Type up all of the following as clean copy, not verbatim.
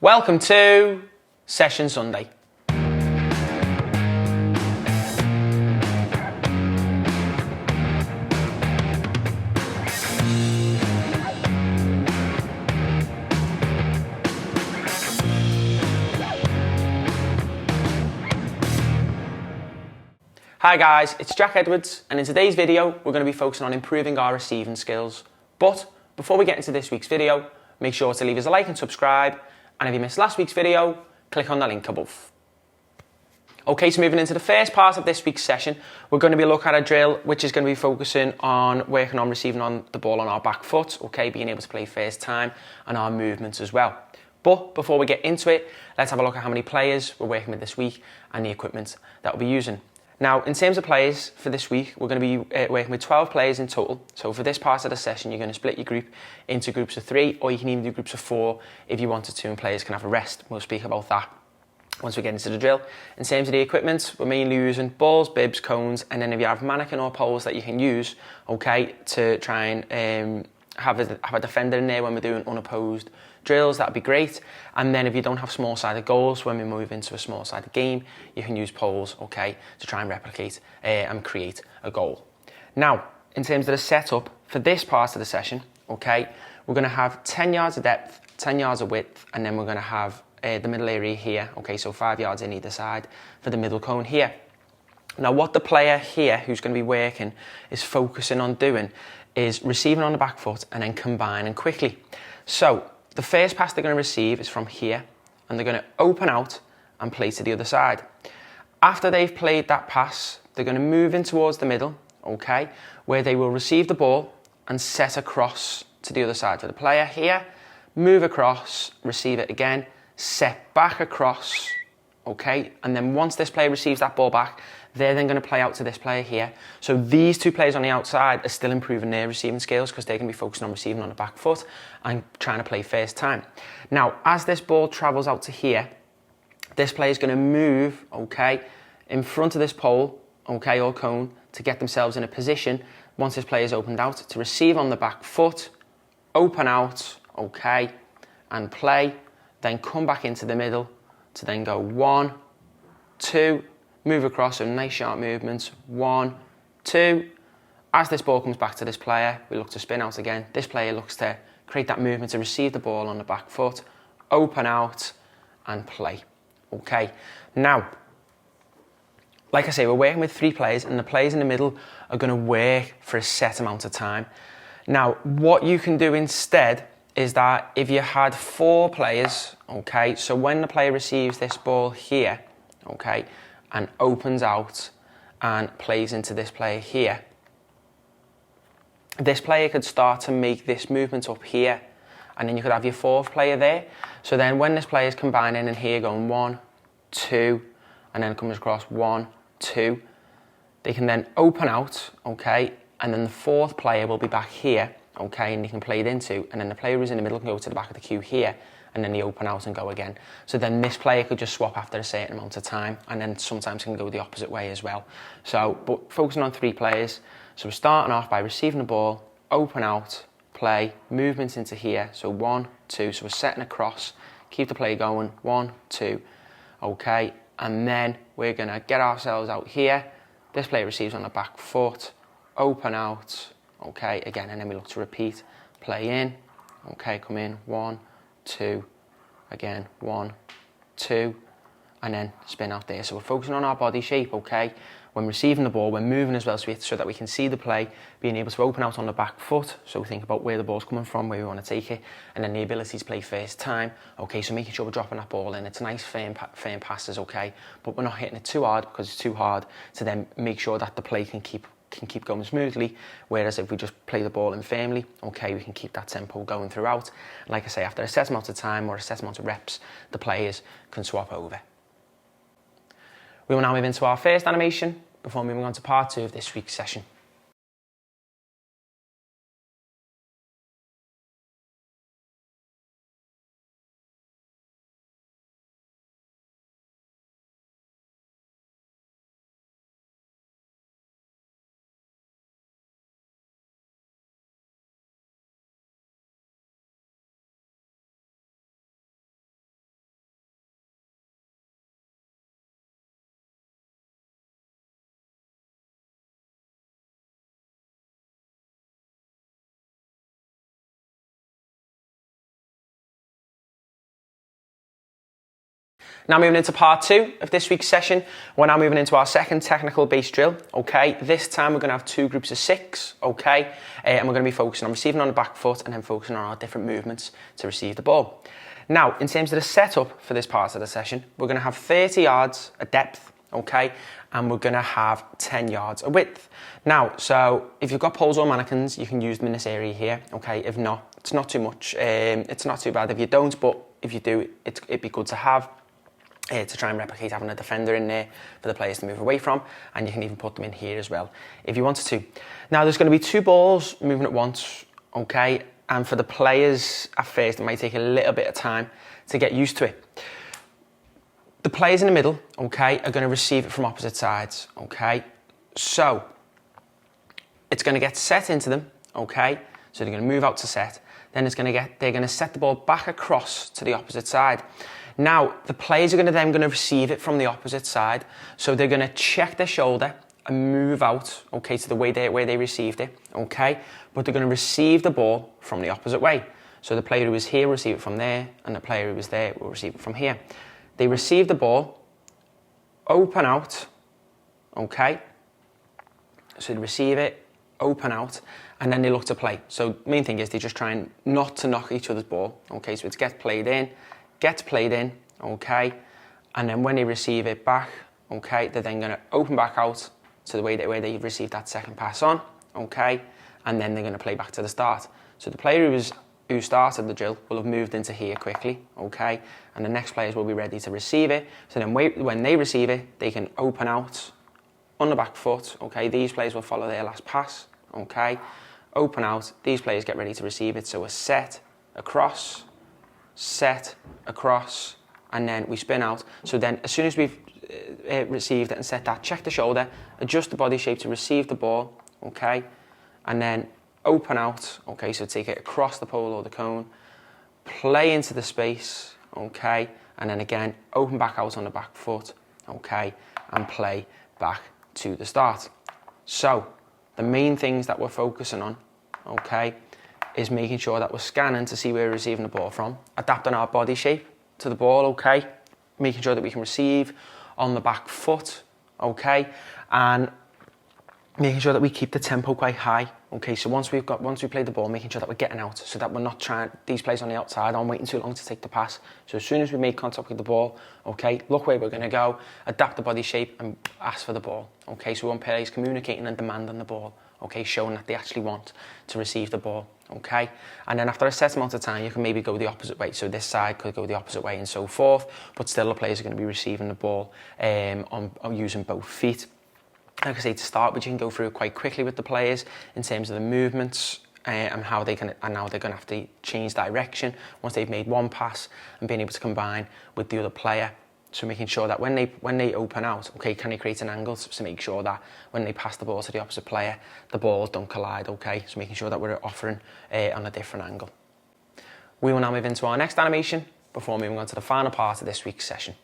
Welcome to Session Sunday. Hi guys, it's Jack Edwards, and in today's video we're going to be focusing on improving our receiving skills. But before we get into this week's video, make sure to leave us a like and subscribe, and if you missed last week's video, click on the link above. Okay, so moving into the first part of this week's session, we're going to be looking at a drill which is going to be focusing on working on receiving on the ball on our back foot, okay, being able to play first time, and our movements as well. But before we get into it, let's have a look at how many players we're working with this week and the equipment that we'll be using. Now, in terms of players for this week, we're going to be working with 12 players in total. So for this part of the session, you're going to split your group into groups of 3, or you can even do groups of 4 if you wanted to, and players can have a rest. We'll speak about that once we get into the drill. In terms of the equipment, we're mainly using balls, bibs, cones, and then if you have mannequin or poles that you can use, okay, to try and have a defender in there when we're doing unopposed drills, that'd be great. And then if you don't have small-sided goals, when we move into a small-sided game, you can use poles, okay, to try and replicate and create a goal. Now, in terms of the setup for this part of the session, okay, we're going to have 10 yards of depth, 10 yards of width, and then we're going to have the middle area here, okay, so 5 yards in either side for the middle cone here. Now, what the player here who's going to be working is focusing on doing is receiving on the back foot and then combining quickly. So the first pass they're going to receive is from here, and they're going to open out and play to the other side. After they've played that pass, they're going to move in towards the middle, okay, where they will receive the ball and set across to the other side. So the player here, move across, receive it again, set back across, okay, and then once this player receives that ball back, they're then going to play out to this player here. So these two players on the outside are still improving their receiving skills because they're going to be focusing on receiving on the back foot and trying to play first time. Now, as this ball travels out to here, this player is going to move, okay, in front of this pole, okay, or cone, to get themselves in a position, once this player is opened out, to receive on the back foot, open out, okay, and play, then come back into the middle to then go 1, 2, move across, so nice sharp movements, 1, 2. As this ball comes back to this player, we look to spin out again. This player looks to create that movement to receive the ball on the back foot, open out, and play. Okay, now, like I say, we're working with 3 players, and the players in the middle are going to work for a set amount of time. Now, what you can do instead is that if you had 4 players, okay, so when the player receives this ball here, okay, and opens out and plays into this player here, this player could start to make this movement up here, and then you could have your 4th player there. So then when this player is combining in here, going 1, 2, and then comes across 1, 2, they can then open out, okay, and then the 4th player will be back here, okay, and you can play it into, and then the player who's in the middle can go to the back of the queue here, and then they open out and go again. So then this player could just swap after a certain amount of time, and then sometimes can go the opposite way as well. So, but focusing on 3 players. So we're starting off by receiving the ball, open out, play, movements into here. So 1, 2, so we're setting across, keep the play going, 1, 2, okay, and then we're gonna get ourselves out here. This player receives on the back foot, open out, okay, again, and then we look to repeat, play in, okay, come in, 1, 2, again, 1, 2, and then spin out there. So we're focusing on our body shape, okay? When receiving the ball, we're moving as well so that we can see the play, being able to open out on the back foot, so think about where the ball's coming from, where we want to take it, and then the ability to play first time, okay? So making sure we're dropping that ball in. It's nice, firm passes, okay? But we're not hitting it too hard because it's too hard to then make sure that the play can keep going smoothly, whereas if we just play the ball in firmly, okay, we can keep that tempo going throughout. Like I say, after a set amount of time or a set amount of reps, the players can swap over. We will now move into our first animation before moving on to part 2 of this week's session. Now moving into part 2 of this week's session, we're now moving into our second technical based drill, okay? This time we're going to have 2 groups of 6, okay? And we're going to be focusing on receiving on the back foot and then focusing on our different movements to receive the ball. Now, in terms of the setup for this part of the session, we're going to have 30 yards of depth, okay? And we're going to have 10 yards of width. Now, so if you've got poles or mannequins, you can use them in this area here, okay? If not, it's not too much. It's not too bad if you don't, but if you do, it'd be good to have. To try and replicate having a defender in there for the players to move away from, and you can even put them in here as well if you wanted to. Now there's going to be 2 balls moving at once, okay, and for the players at first it might take a little bit of time to get used to it. The players in the middle, okay, are going to receive it from opposite sides, okay, so it's going to get set into them, okay, so they're going to move out to set, then they're going to set the ball back across to the opposite side. Now, the players are then going to receive it from the opposite side. So they're going to check their shoulder and move out, okay, to the way where they received it, okay? But they're going to receive the ball from the opposite way. So the player who is here will receive it from there, and the player who is there will receive it from here. They receive the ball, open out, okay? So they receive it, open out, and then they look to play. So the main thing is they just try not to knock each other's ball, okay? So it's gets played in, okay, and then when they receive it back, okay, they're then going to open back out to the way where they received that second pass on, okay, and then they're going to play back to the start. So the player who started the drill will have moved into here quickly, okay, and the next players will be ready to receive it. So then when they receive it, they can open out on the back foot, okay. These players will follow their last pass, okay, open out. These players get ready to receive it. So a set across, set across, and then we spin out. So then as soon as we've received it and set that, check the shoulder, adjust the body shape to receive the ball, okay, and then open out, okay, so take it across the pole or the cone, play into the space, okay, and then again open back out on the back foot, okay, and play back to the start. So the main things that we're focusing on, okay, is making sure that we're scanning to see where we're receiving the ball from, adapting our body shape to the ball, okay, making sure that we can receive on the back foot, okay, and making sure that we keep the tempo quite high, okay. So once we play the ball, making sure that we're getting out, so that we're not trying, these players on the outside aren't waiting too long to take the pass. So as soon as we make contact with the ball, okay, look where we're going to go, adapt the body shape and ask for the ball, okay. So we want players communicating and demanding the ball, okay, showing that they actually want to receive the ball, okay. And then after a set amount of time, you can maybe go the opposite way. So this side could go the opposite way and so forth, but still the players are going to be receiving the ball on using both feet. Like I say, to start with, you can go through it quite quickly with the players in terms of the movements and how they're going to have to change direction once they've made one pass and being able to combine with the other player. So making sure that when they open out, okay, can they create an angle to make sure that when they pass the ball to the opposite player, the balls don't collide, okay? So making sure that we're offering on a different angle. We will now move into our next animation before moving on to the final part of this week's session.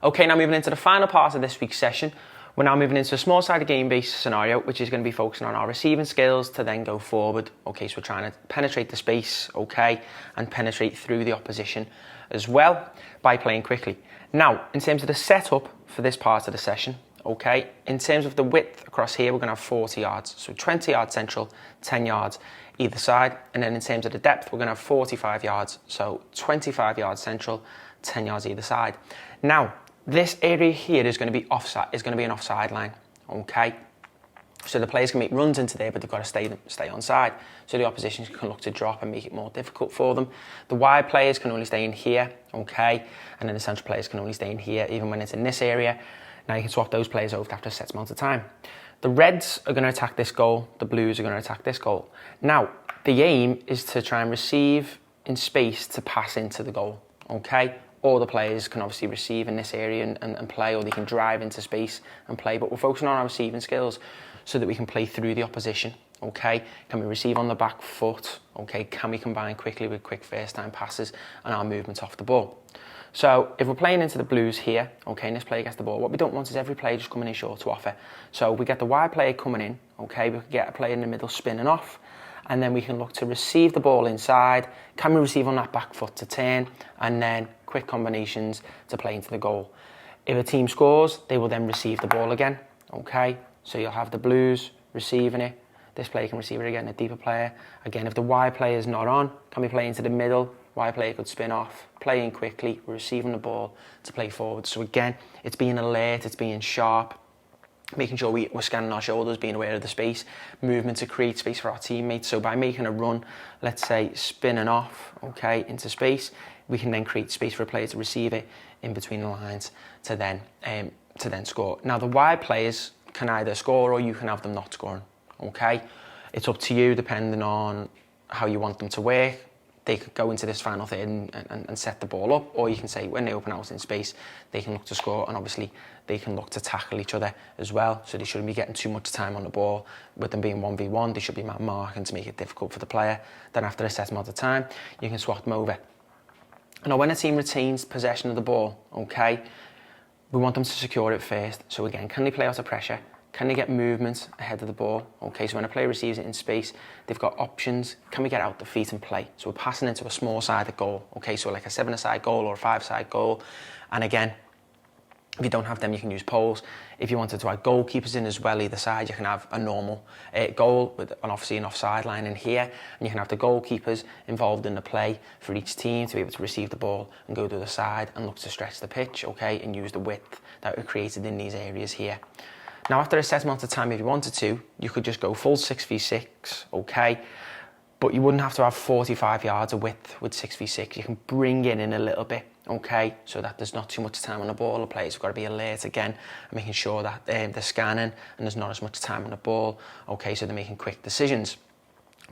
Okay, now moving into the final part of this week's session, we're now moving into a small-sided game-based scenario, which is going to be focusing on our receiving skills to then go forward. Okay, so we're trying to penetrate the space, okay, and penetrate through the opposition as well by playing quickly. Now, in terms of the setup for this part of the session, okay, in terms of the width across here, we're going to have 40 yards. So 20 yards central, 10 yards either side. And then in terms of the depth, we're going to have 45 yards. So 25 yards central, 10 yards either side. Now, this area here is going to be an offside line, okay? So the players can make runs into there, but they've got to stay onside. So the opposition can look to drop and make it more difficult for them. The wide players can only stay in here, okay? And then the central players can only stay in here, even when it's in this area. Now you can swap those players over after a set amount of time. The reds are going to attack this goal. The blues are going to attack this goal. Now, the aim is to try and receive in space to pass into the goal, okay? all the players can obviously receive in this area and play, or they can drive into space and play, but we're focusing on our receiving skills so that we can play through the opposition, okay? Can we receive on the back foot, okay? Can we combine quickly with quick first time passes and our movements off the ball? So if we're playing into the Blues here, okay, and this player gets the ball, what we don't want is every player just coming in short to offer. So we get the wide player coming in, okay, we can get a player in the middle spinning off, and then we can look to receive the ball inside. Can we receive on that back foot to turn, and then quick combinations to play into the goal. If a team scores, they will then receive the ball again, okay? So you'll have the Blues receiving it. This player can receive it again, a deeper player. Again, if the wide player is not on, can we play into the middle? Wide player could spin off, play in quickly, we're receiving the ball to play forward. So again, it's being alert, it's being sharp, making sure we're scanning our shoulders, being aware of the space, movement to create space for our teammates. So by making a run, let's say spinning off, okay, into space, we can then create space for a player to receive it in between the lines to then score. Now the wide players can either score or you can have them not scoring, okay? It's up to you depending on how you want them to work. They could go into this final third and set the ball up, or you can say when they open out in space, they can look to score, and obviously they can look to tackle each other as well. So they shouldn't be getting too much time on the ball. With them being 1v1, they should be marking to make it difficult for the player. Then after a set amount of time, you can swap them over. Now when a team retains possession of the ball, okay, we want them to secure it first. So again, can they play out of pressure? Can they get movement ahead of the ball? Okay, so when a player receives it in space, they've got options. Can we get out the feet and play? So we're passing into a small-sided goal. Okay, so like a 7-a-side goal or a 5-a-side goal. And again, if you don't have them, you can use poles. If you wanted to add goalkeepers in as well, either side, you can have a normal goal with obviously an offside line in here, and you can have the goalkeepers involved in the play for each team to be able to receive the ball and go to the side and look to stretch the pitch, okay, and use the width that we created in these areas here. Now, after a set amount of time, if you wanted to, you could just go full 6v6, okay? But you wouldn't have to have 45 yards of width with 6v6. You can bring it in a little bit, okay? So that there's not too much time on the ball. The players have got to be alert again and making sure that they're scanning and there's not as much time on the ball, okay? So they're making quick decisions.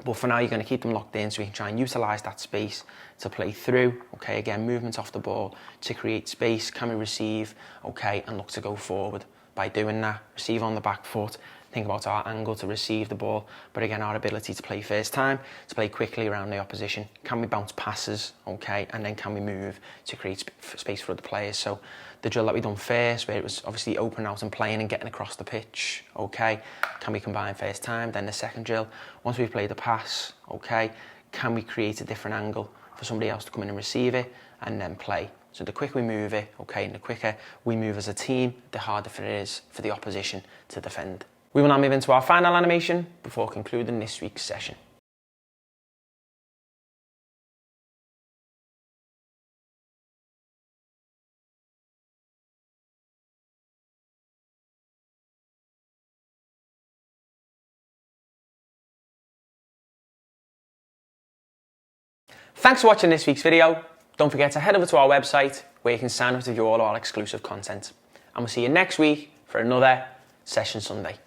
But for now, you're going to keep them locked in so we can try and utilise that space to play through, okay? Again, movement off the ball to create space. Can we receive, okay? And look to go forward. By doing that, receive on the back foot, think about our angle to receive the ball, but again, our ability to play first time, to play quickly around the opposition. Can we bounce passes, okay, and then can we move to create space for other players? So the drill that we done first, where it was obviously open out and playing and getting across the pitch, okay, can we combine first time? Then the second drill, once we've played the pass, okay, can we create a different angle for somebody else to come in and receive it and then play? So the quicker we move it, okay, and the quicker we move as a team, the harder it is for the opposition to defend. We will now move into our final animation before concluding this week's session. Thanks for watching this week's video. Don't forget to head over to our website where you can sign up to view all our exclusive content. And we'll see you next week for another Session Sunday.